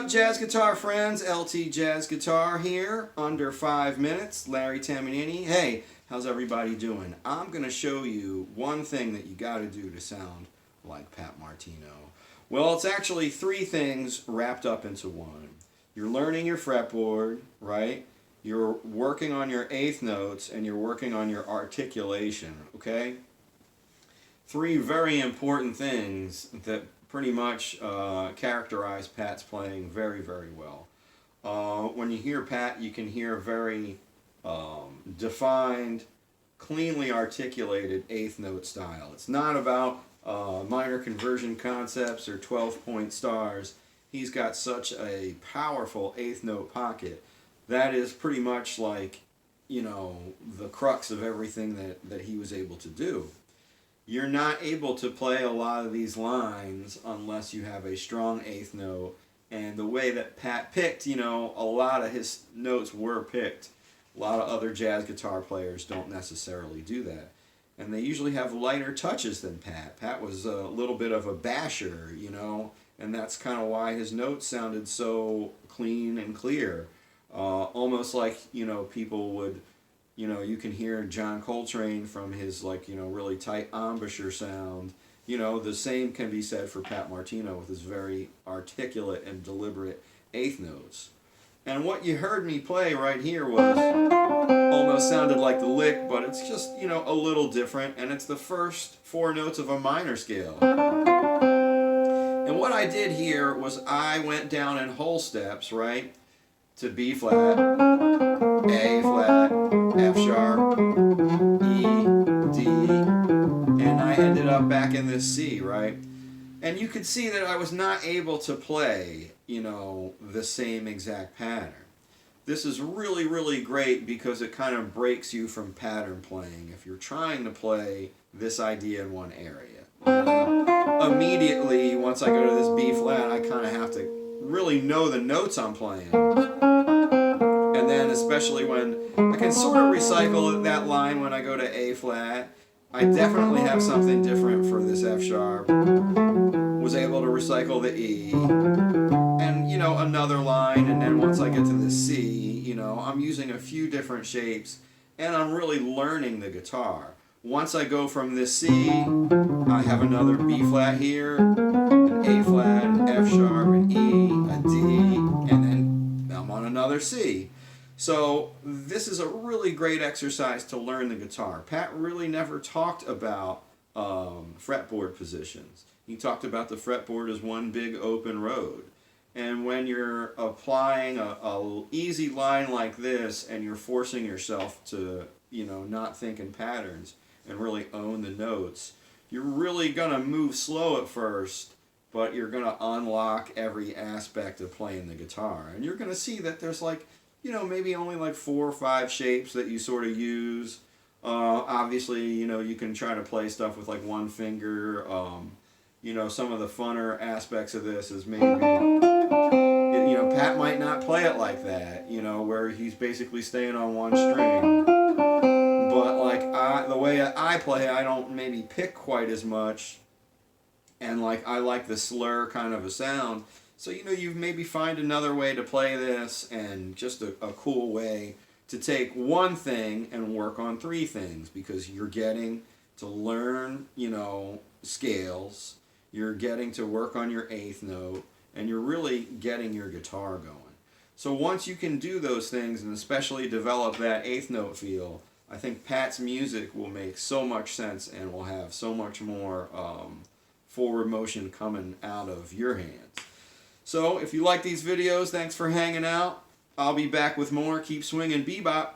up, jazz guitar friends? LT Jazz Guitar here, under 5 minutes. Larry Tamanini. Hey, how's everybody doing? I'm going to show you one thing that you got to do to sound like Pat Martino. Well, it's actually 3 things wrapped up into one. You're learning your fretboard, right? You're working on your eighth notes, and you're working on your articulation, okay? 3 very important things that pretty much characterize Pat's playing very, very well. When you hear Pat, you can hear very defined, cleanly articulated eighth note style. It's not about minor conversion concepts or 12-point stars. He's got such a powerful eighth note pocket that is pretty much like, you know, the crux of everything that he was able to do. You're not able to play a lot of these lines unless you have a strong eighth note. And the way that Pat picked, you know, a lot of his notes were picked. A lot of other jazz guitar players don't necessarily do that. And they usually have lighter touches than Pat. Pat was a little bit of a basher, you know, and that's kind of why his notes sounded so clean and clear. Almost like, you know, people would... You know, you can hear John Coltrane from his, like, you know, really tight embouchure sound. You know, the same can be said for Pat Martino with his very articulate and deliberate eighth notes. And what you heard me play right here was almost sounded like the lick, but it's just, you know, a little different. And it's the first 4 notes of a minor scale. And what I did here was I went down in whole steps, right? To B flat, A flat, F sharp, E, D, and I ended up back in this C, right? And you could see that I was not able to play, you know, the same exact pattern. This is really, really great because it kind of breaks you from pattern playing if you're trying to play this idea in one area. Immediately, once I go to this B flat, I kind of have to really know the notes I'm playing. And then especially when I can sort of recycle that line when I go to A flat. I definitely have something different for this F sharp. Was able to recycle the E. And, you know, another line, and then once I get to the C, you know, I'm using a few different shapes and I'm really learning the guitar. Once I go from this C, I have another B flat here, an A flat, an F sharp, an E, a D, and then I'm on another C. So this is a really great exercise to learn the guitar. Pat really never talked about fretboard positions. He talked about the fretboard as one big open road. And when you're applying a easy line like this and you're forcing yourself to, you know, not think in patterns and really own the notes, you're really going to move slow at first, but you're going to unlock every aspect of playing the guitar. And you're going to see that there's like, you know, maybe only like 4 or 5 shapes that you sort of use. Obviously, you know, you can try to play stuff with like one finger. You know, some of the funner aspects of this is maybe, you know, Pat might not play it like that, you know, where he's basically staying on one string. But like the way I play, I don't maybe pick quite as much. And like I like the slur kind of a sound. So, you know, you maybe find another way to play this, and just a cool way to take one thing and work on 3 things, because you're getting to learn, you know, scales, you're getting to work on your eighth note, and you're really getting your guitar going. So once you can do those things, and especially develop that eighth note feel, I think Pat's music will make so much sense and will have so much more forward motion coming out of your hands. So if you like these videos, thanks for hanging out. I'll be back with more. Keep swinging, bebop.